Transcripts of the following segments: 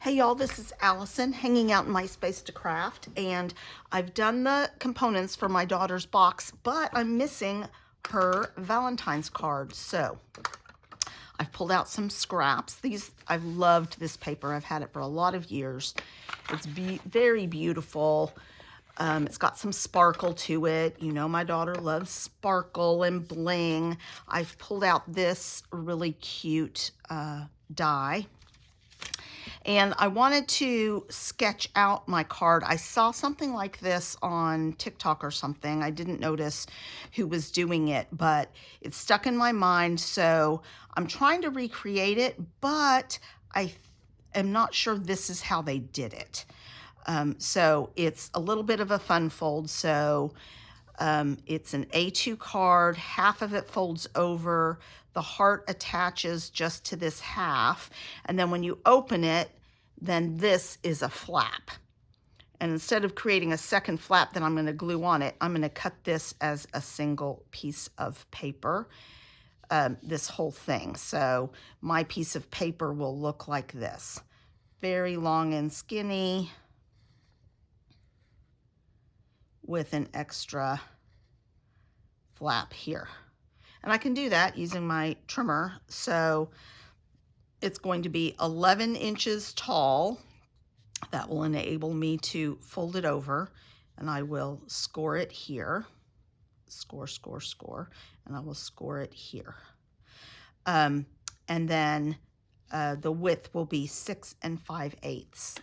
Hey y'all, this is Allison hanging out in my space to craft, and I've done the components for my daughter's box, but I'm missing her Valentine's card. So I've pulled out some scraps. I've loved this paper. I've had it for a lot of years. It's very beautiful. It's got some sparkle to it. You know, my daughter loves sparkle and bling. I've pulled out this really cute die. And I wanted to sketch out my card. I saw something like this on TikTok or something. I didn't notice who was doing it, but it stuck in my mind. So I'm trying to recreate it, but I am not sure this is how they did it. So it's a little bit of a fun fold. So it's an A2 card. Half of it folds over. The heart attaches just to this half. And then when you open it, then this is a flap. And instead of creating a second flap that I'm going to glue on it, I'm going to cut this as a single piece of paper, this whole thing. So my piece of paper will look like this. Very long and skinny with an extra flap here. And I can do that using my trimmer. So it's going to be 11 inches tall. That will enable me to fold it over, and I will score it here. Score, score, score, and I will score it here. And then the width will be 6 5/8.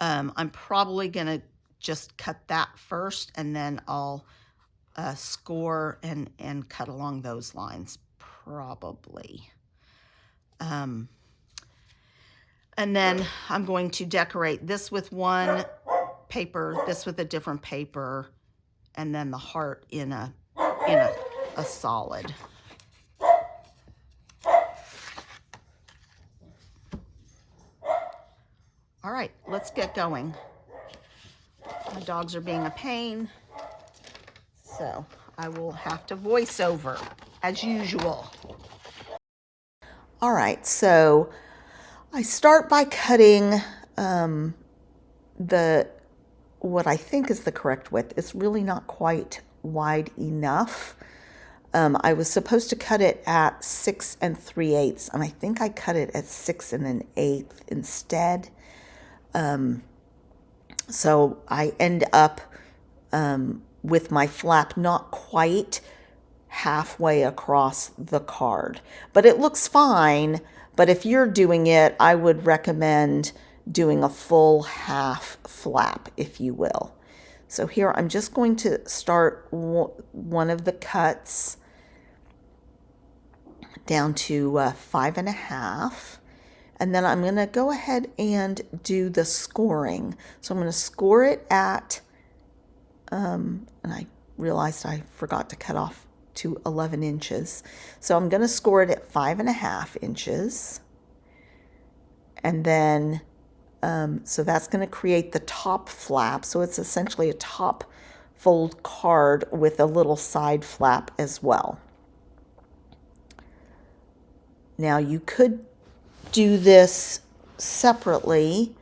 I'm probably gonna just cut that first, and then I'll score and cut along those lines, probably. And then I'm going to decorate this with one paper, this with a different paper, and then the heart in a solid. All right, let's get going. My dogs are being a pain, so I will have to voice over as usual. All right, so I start by cutting what I think is the correct width. It's really not quite wide enough. I was supposed to cut it at 6 3/8, and I think I cut it at 6 1/8 instead. So I end up with my flap not quite halfway across the card, but it looks fine. But if you're doing it, I would recommend doing a full half flap, if you will. So here I'm just going to start one of the cuts down to 5 1/2. And then I'm going to go ahead and do the scoring. So I'm going to score it at, and I realized I forgot to cut off to 11 inches. So I'm going to score it at 5 1/2 inches. And then, so that's going to create the top flap. So it's essentially a top fold card with a little side flap as well. Now you could do this separately.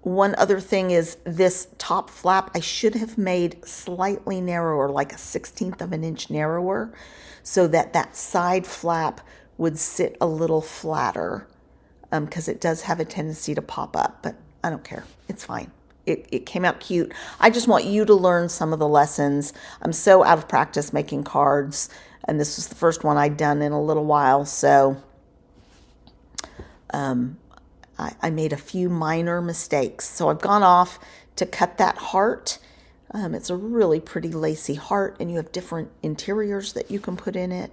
One other thing is this top flap I should have made slightly narrower, like a 1/16 of an inch narrower, so that that side flap would sit a little flatter, because it does have a tendency to pop up, but I don't care. It's fine. It came out cute. I just want you to learn some of the lessons. I'm so out of practice making cards, and this was the first one I'd done in a little while, so I made a few minor mistakes. So I've gone off to cut that heart. It's a really pretty lacy heart, and you have different interiors that you can put in it.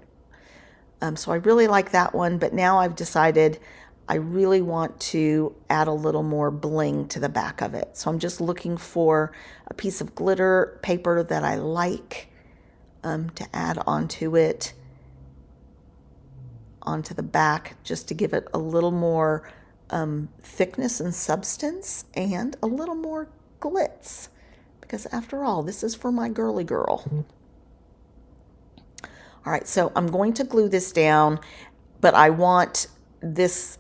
So I really like that one, but now I've decided I really want to add a little more bling to the back of it. So I'm just looking for a piece of glitter paper that I like to add onto it, onto the back, just to give it a little more thickness and substance and a little more glitz, because after all, this is for my girly girl. All right, so I'm going to glue this down, but I want this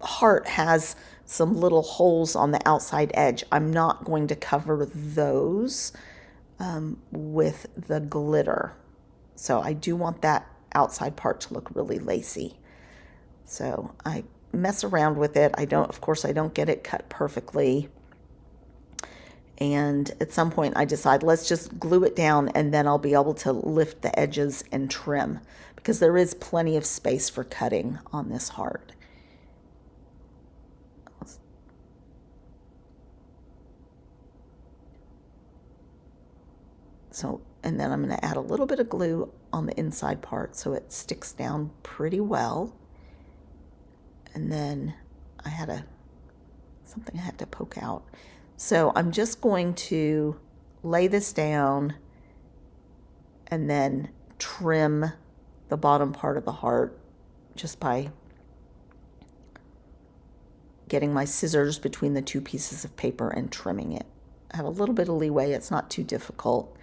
heart has some little holes on the outside edge. I'm not going to cover those with the glitter. So I do want that outside part to look really lacy. So I mess around with it. Of course, I don't get it cut perfectly. And at some point I decide, let's just glue it down, and then I'll be able to lift the edges and trim, because there is plenty of space for cutting on this heart. So, and then I'm going to add a little bit of glue on the inside part so it sticks down pretty well. And then I had something I had to poke out. So I'm just going to lay this down and then trim the bottom part of the heart just by getting my scissors between the two pieces of paper and trimming it. I have a little bit of leeway. It's not too difficult.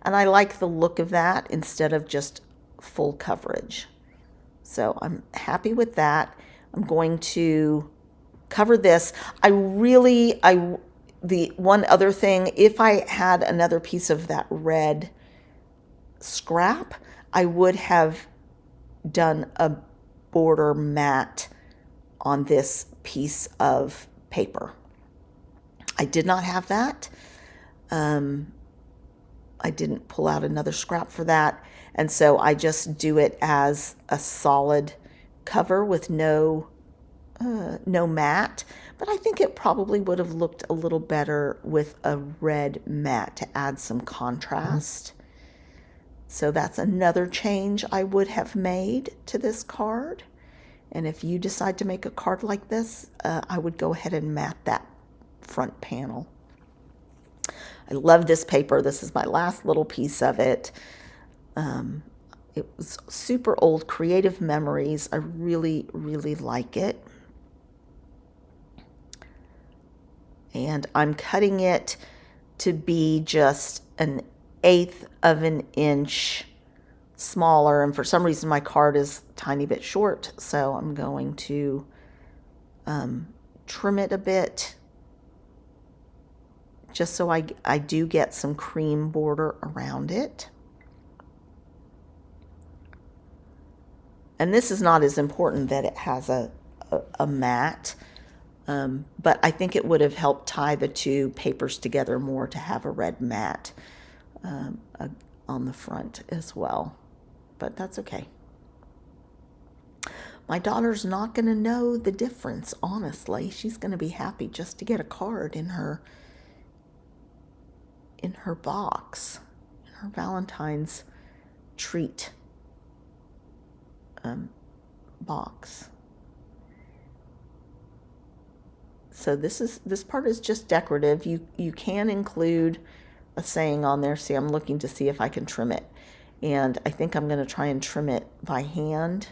And I like the look of that instead of just full coverage. So I'm happy with that. I'm going to cover this. The one other thing, if I had another piece of that red scrap, I would have done a border mat on this piece of paper. I did not have that. I didn't pull out another scrap for that. And so I just do it as a solid cover with no mat. But I think it probably would have looked a little better with a red mat to add some contrast. So that's another change I would have made to this card. And if you decide to make a card like this, I would go ahead and mat that front panel. I love this paper. This is my last little piece of it. It was super old, Creative Memories. I really, really like it. And I'm cutting it to be just 1/8 of an inch smaller. And for some reason, my card is a tiny bit short. So I'm going to trim it a bit, just so I do get some cream border around it. And this is not as important that it has a mat, but I think it would have helped tie the two papers together more to have a red mat on the front as well. But that's okay. My daughter's not going to know the difference, honestly. She's going to be happy just to get a card in her box, in her Valentine's treat box. So this part is just decorative. You can include a saying on there. See, I'm looking to see if I can trim it. And I think I'm going to try and trim it by hand.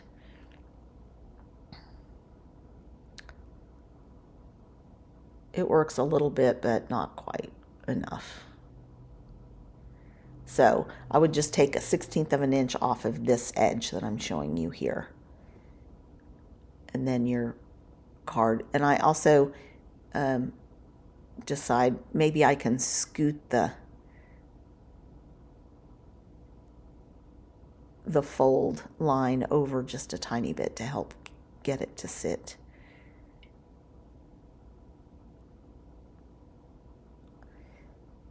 It works a little bit, but not quite enough. So I would just take 1/16 of an inch off of this edge that I'm showing you here. And then your card. And I also decide maybe I can scoot the fold line over just a tiny bit to help get it to sit.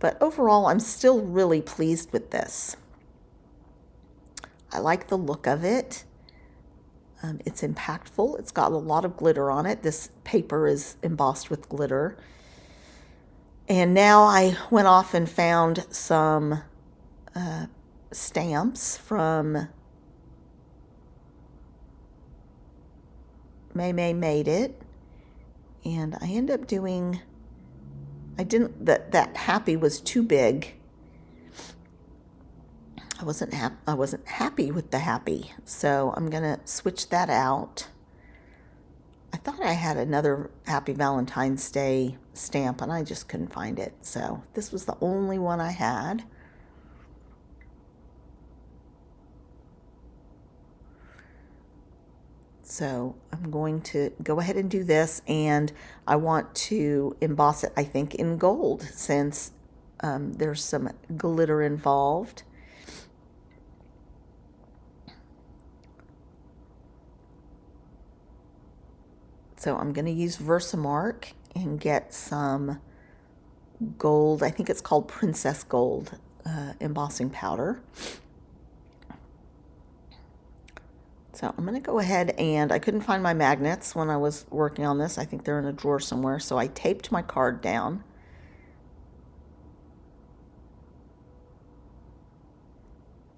But overall, I'm still really pleased with this. I like the look of it. It's impactful. It's got a lot of glitter on it. This paper is embossed with glitter. And now I went off and found some stamps from May Made It. And I ended up doing... that happy was too big. I wasn't happy with the happy, so I'm gonna switch that out. I thought I had another Happy Valentine's Day stamp and I just couldn't find it, so this was the only one I had. So I'm going to go ahead and do this, and I want to emboss it, I think, in gold, since there's some glitter involved. So I'm going to use Versamark and get some gold. I think it's called Princess Gold embossing powder. So I'm going to go ahead, and I couldn't find my magnets when I was working on this. I think they're in a drawer somewhere. So I taped my card down.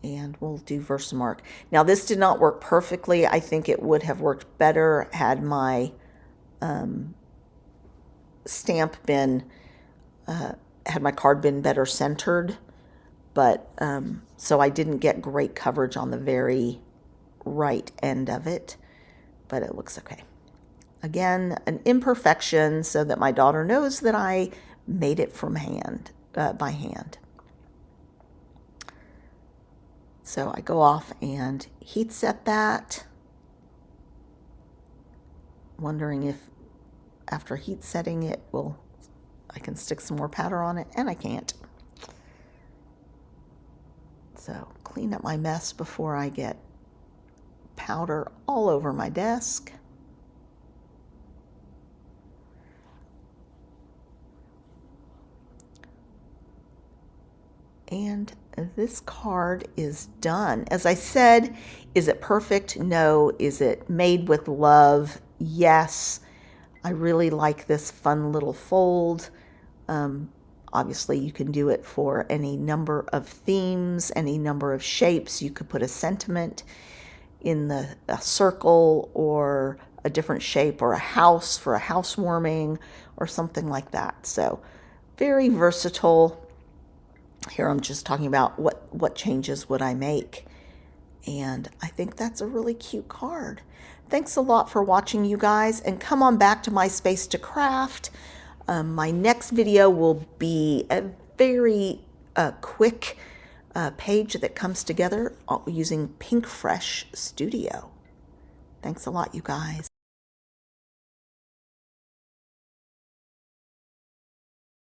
And we'll do Versamark. Now this did not work perfectly. I think it would have worked better had my stamp been, had my card been better centered. But so I didn't get great coverage on the very right end of it, but it looks okay. Again, an imperfection so that my daughter knows that I made it from hand, by hand. So I go off and heat set that, wondering if after heat setting it I can stick some more powder on it, and I can't. So clean up my mess before I get powder all over my desk. And this card is done. As I said, is it perfect? No. Is it made with love? Yes. I really like this fun little fold. Obviously, you can do it for any number of themes, any number of shapes. You could put a sentiment in a circle, or a different shape, or a house for a housewarming, or something like that. So very versatile. Here I'm just talking about what changes would I make. And I think that's a really cute card. Thanks a lot for watching, you guys, and come on back to my Space to Craft. My next video will be a very quick page that comes together using Pink Fresh Studio. Thanks a lot, you guys.